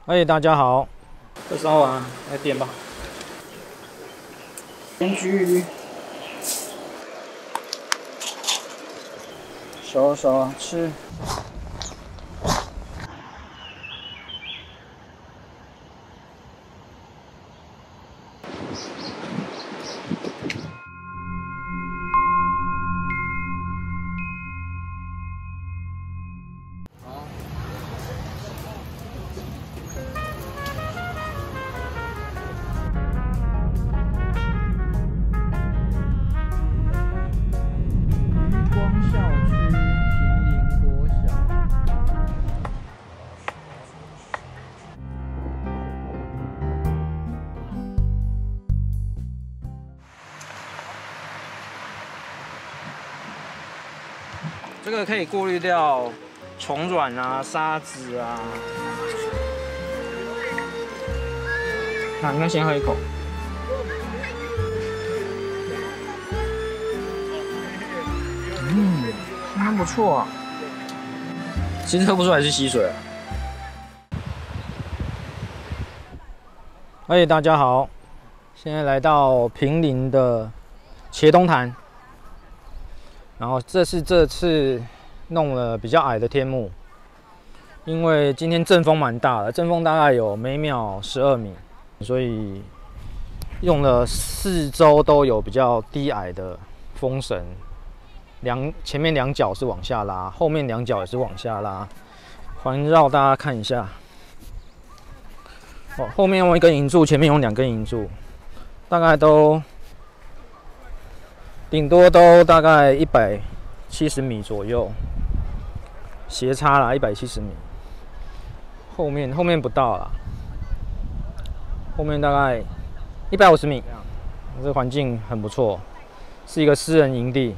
嘿，大家好，这烧完来点吧。盐焗，熟吃。这个可以过滤掉虫卵啊、沙子啊。那应该先喝一口。相当不错啊。其实喝不出来是溪水啊。嘿，大家好，现在来到坪林的茄东潭。然后这次弄了比较矮的天幕，因为今天阵风蛮大的，阵风大概有每秒12米，所以用了4周都有比较低矮的风绳，前面2角是往下拉，后面2角也是往下拉，环绕大家看一下。哦，后面用1根银柱，前面用2根银柱，大概都。顶多都大概170米左右，斜插啦170米。后面不到啦，后面大概150米。这个环境很不错，是一个私人营地。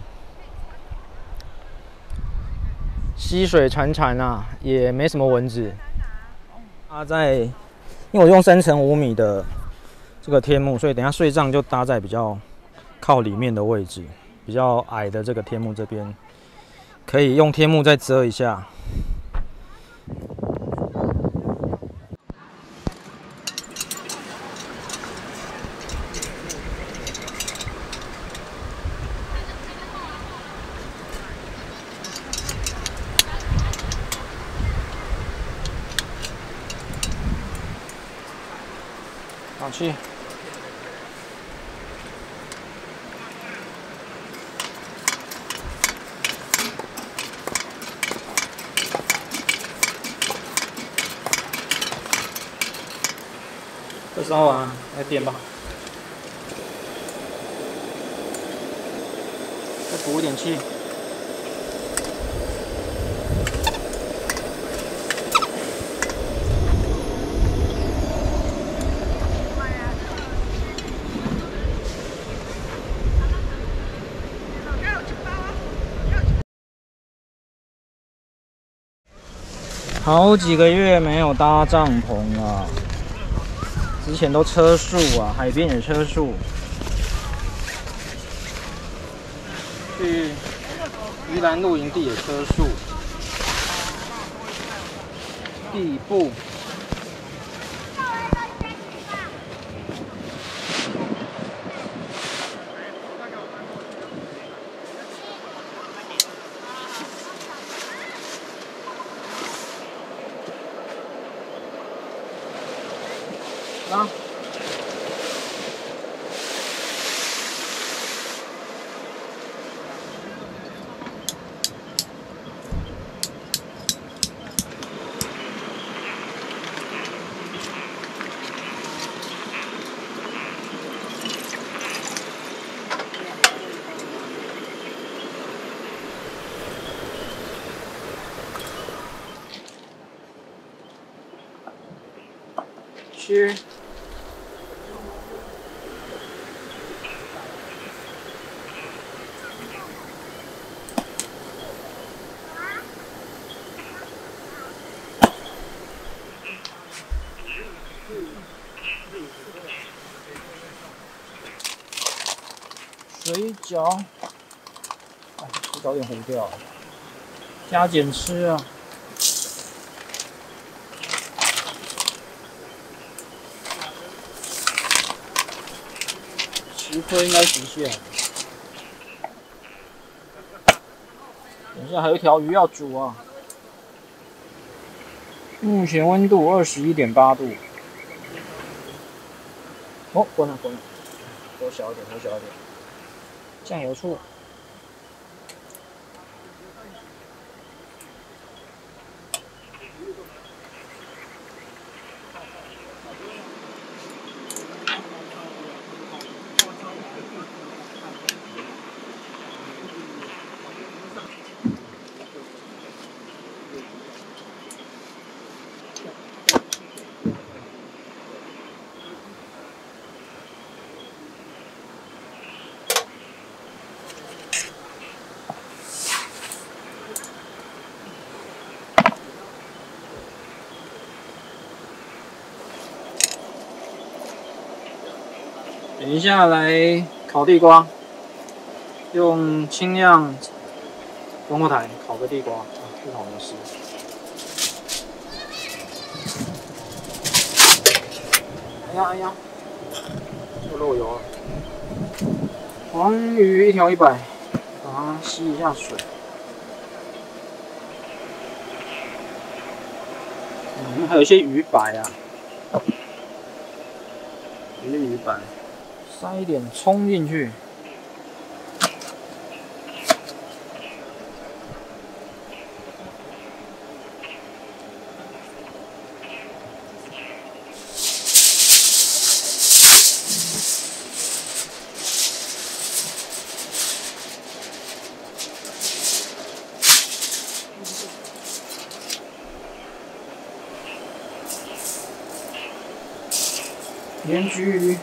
溪水潺啊，也没什么蚊子。因为我用3乘5米的这个天幕，所以等一下睡帐就搭在比较靠里面的位置，比较矮的这个天幕这边，可以用天幕再遮一下。好去。这烧完来点吧，再补一点气。好几个月没有搭帐篷了。之前都车宿啊，海边也车宿。去宜兰露营地也车宿。地步。啊！吃。水饺，哎，水饺有点糊掉了，加减吃啊。10颗应该极限。等一下还有一条鱼要煮啊。目前温度21.8度。哦，滚了滚了，火小一点，火小一点。酱油醋。等一下来烤地瓜，用轻量中火台烤个地瓜，不好的事。哎呀哎呀，又漏油了。黄鱼1条100，把它吸一下水。还有一些鱼白啊，有些鱼白。塞一点葱进去，盐焗鱼。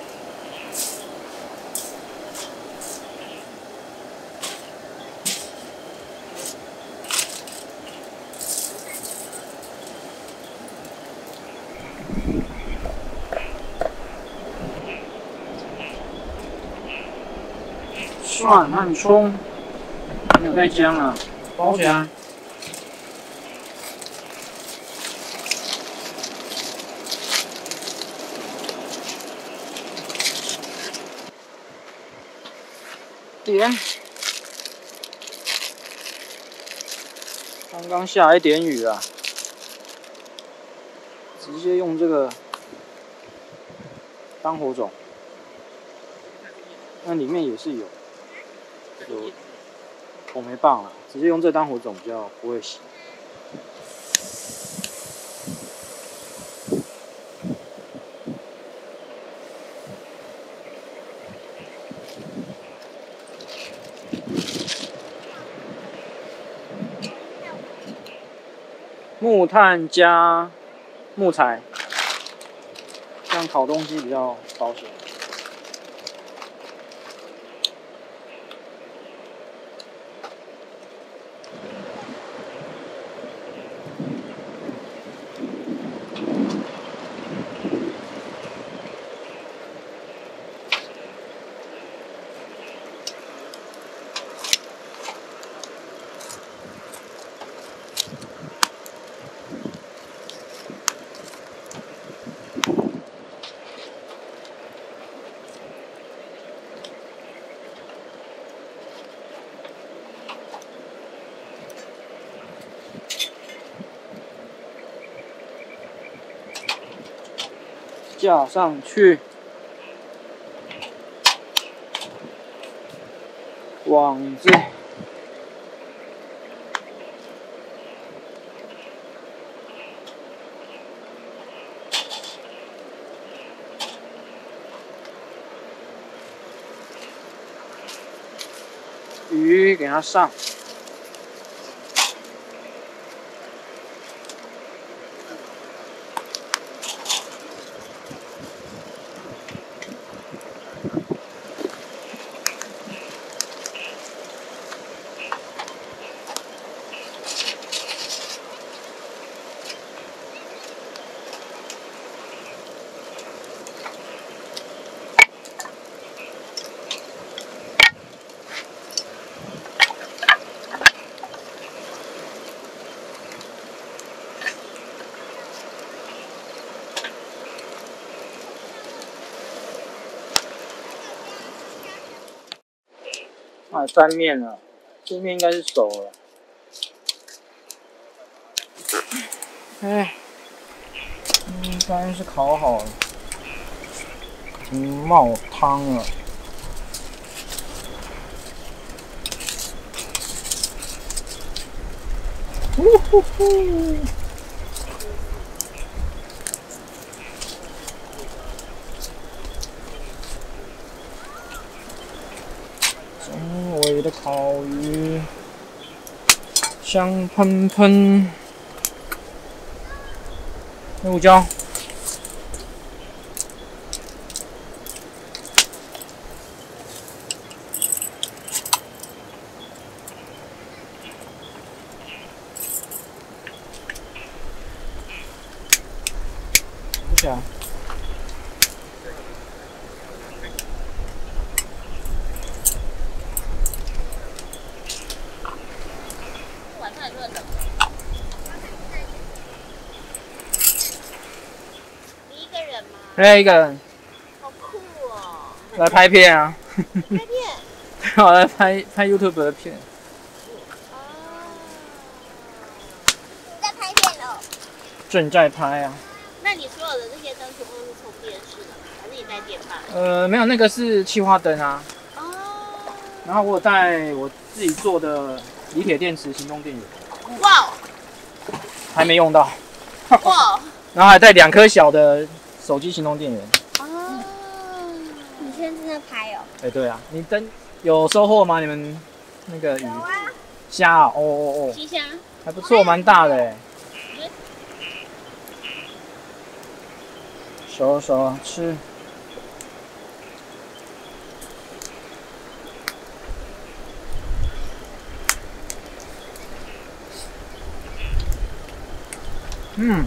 蒜和葱，没有带姜啊，包起来。点，刚刚下一点雨啊，直接用这个当火种，那里面也是有火煤棒啦，直接用这当火种比较不会熄。木炭加木材，这样烤东西比较保险。架上去，网子，鱼给它上。啊，沾面了，这面应该是熟了。哎，应该是烤好了，冒汤了。呼呼呼！中尾的烤鱼，香喷喷。黑胡椒，不起来。晚上很热的。你一个人吗？对，一个人好酷哦！来拍片啊。拍片。我来拍 YouTube 的片。哦。你在拍片哦？正在拍啊。那你所有的这些灯全部都是充电式的，还是你带电棒？没有，那个是气化灯啊。哦。然后我有带我自己做的锂铁电池行动电源。哇！还没用到。哇！然后还带2颗小的手机行动电源。哦。你现在正在拍哦？哎，对啊，你灯有收获吗？你们那个鱼？有啊。虾啊，哦，鸡虾。还不错，蛮大的哎。熟熟吃。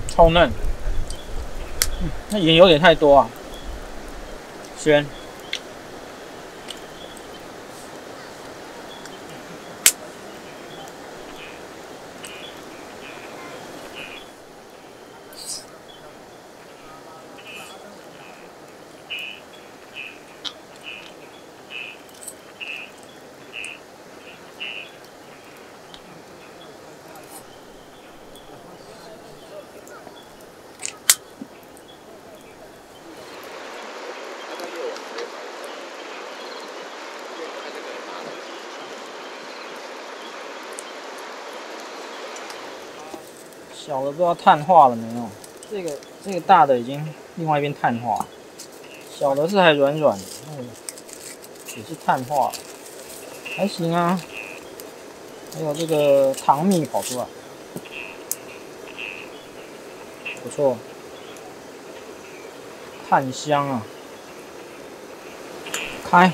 超嫩。那盐有点太多啊。鲜。小的不知道碳化了没有，这个大的已经另外一边碳化，小的是还软软的，也是碳化了，还行啊。还有这个糖蜜跑出来，不错，炭香啊，开，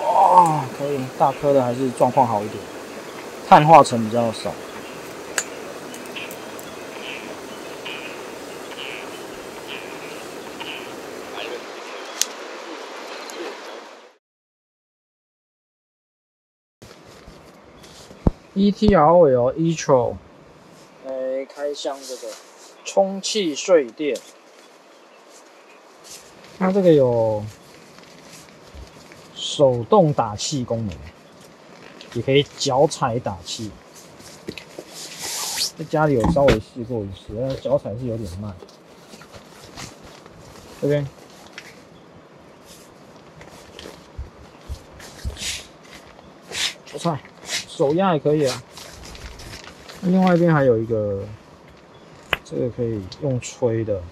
哦，可以，大颗的还是状况好一点，碳化层比较少。ETRL Etro， 来开箱这个充气睡垫，它这个有手动打气功能，也可以脚踩打气。在家里有稍微试过一次，但脚踩是有点慢。这边脚踩。手压也可以啊。另外一边还有一个，这个可以用吹的。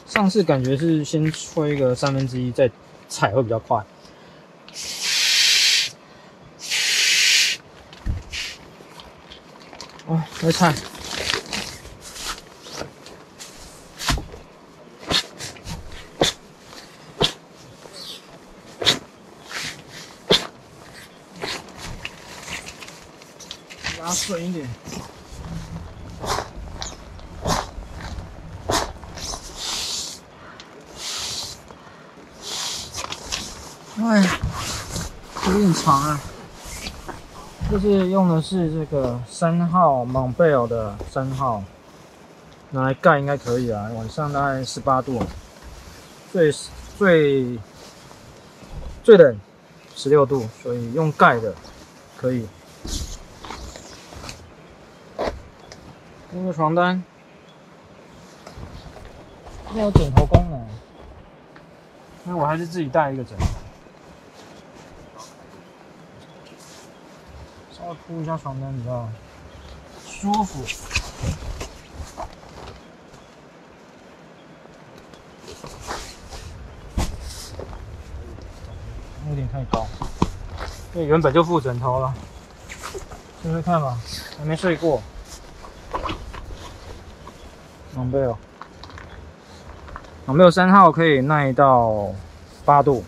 上次感觉是先吹个1/3，再踩会比较快。哦，来踩。拉顺一点。哎，有点长啊。就是用的是这个3号 Montbell 的3号，拿来盖应该可以啊。晚上大概18度，最冷16度，所以用盖的可以。那个床单没有枕头功能，所以我还是自己带一个枕头。稍微铺一下床单比较舒服。有点太高，因为原本就附枕头了。试试看吧，还没睡过。Montbell 3号可以耐到8度。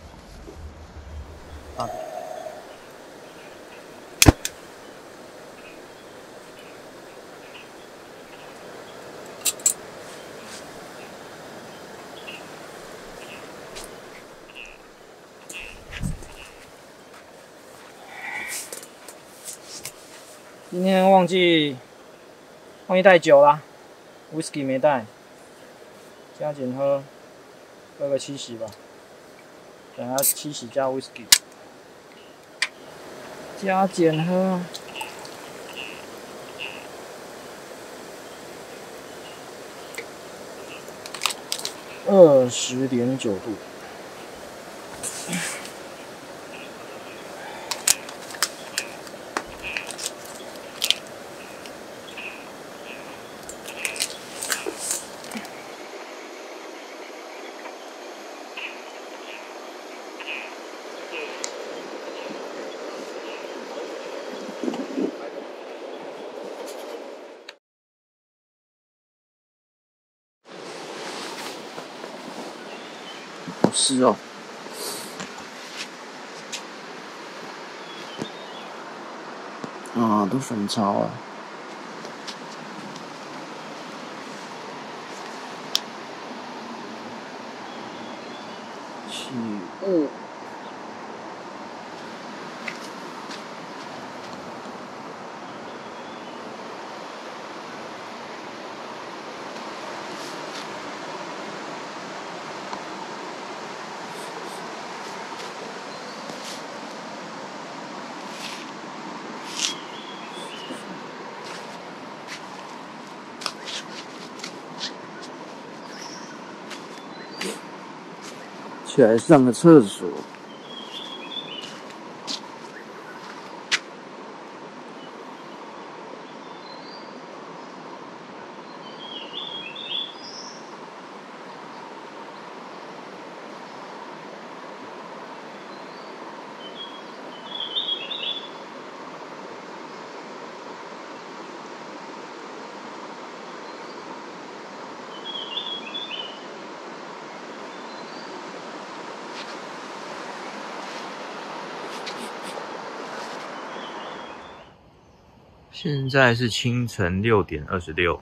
今天忘记带酒啦 ，whisky 没带，加减喝个70吧，等下70加 whisky， 加减喝。20.9度。好湿哦。啊，都粉潮了。起雾。起来上个厕所。现在是清晨6点26。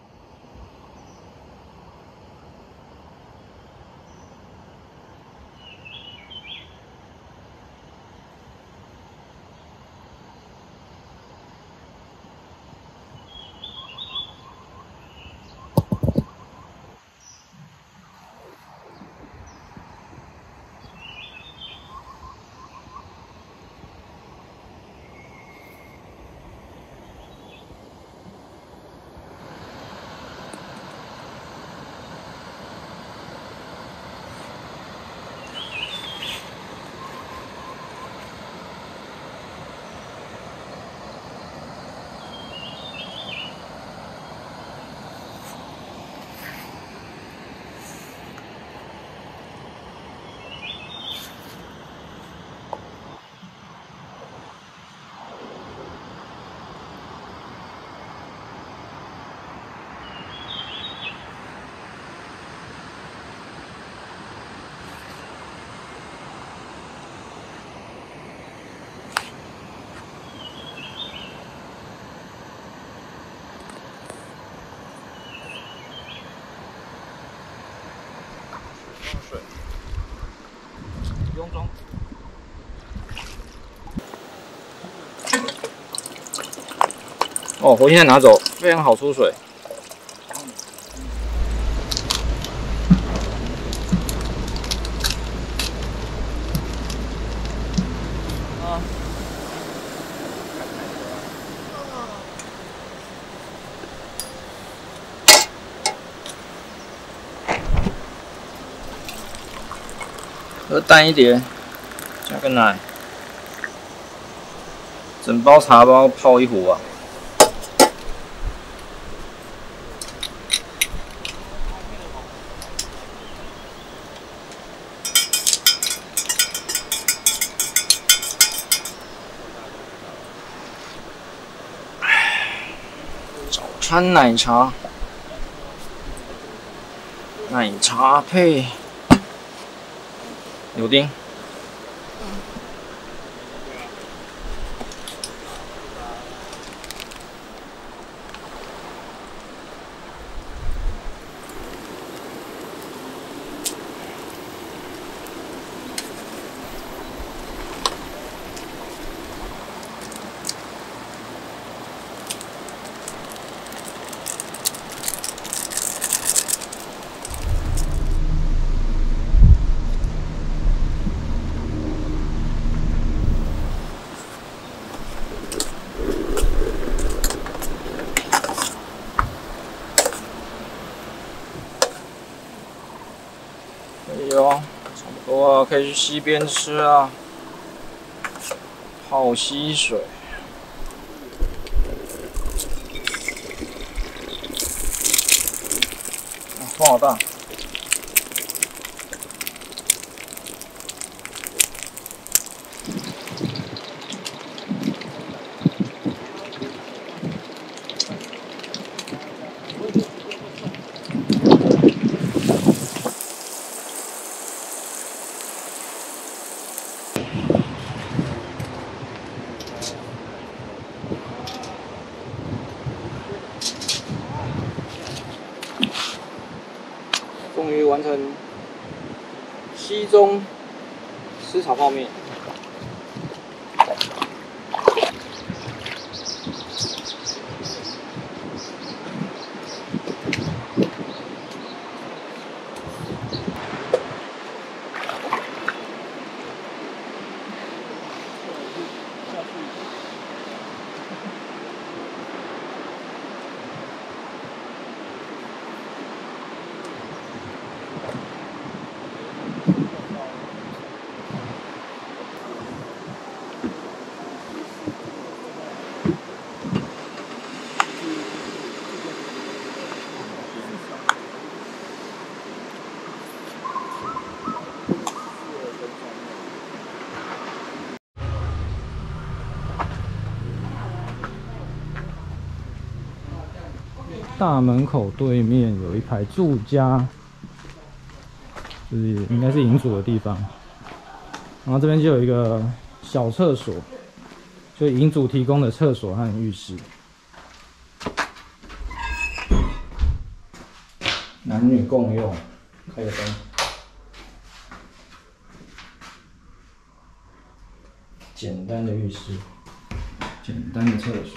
哦，活性炭拿走，非常好出水。喝淡一点，加个奶，整包茶包泡一壶啊。早餐奶茶，奶茶配柳丁。可以哦，差不多啊，可以去溪边吃啊，泡溪水。风好大。终于完成溪中吃炒泡面。大门口对面有一排住家，就是应该是营主的地方。然后这边就有一个小厕所，就营主提供的厕所和浴室，男女共用。开个灯，简单的浴室，简单的厕所。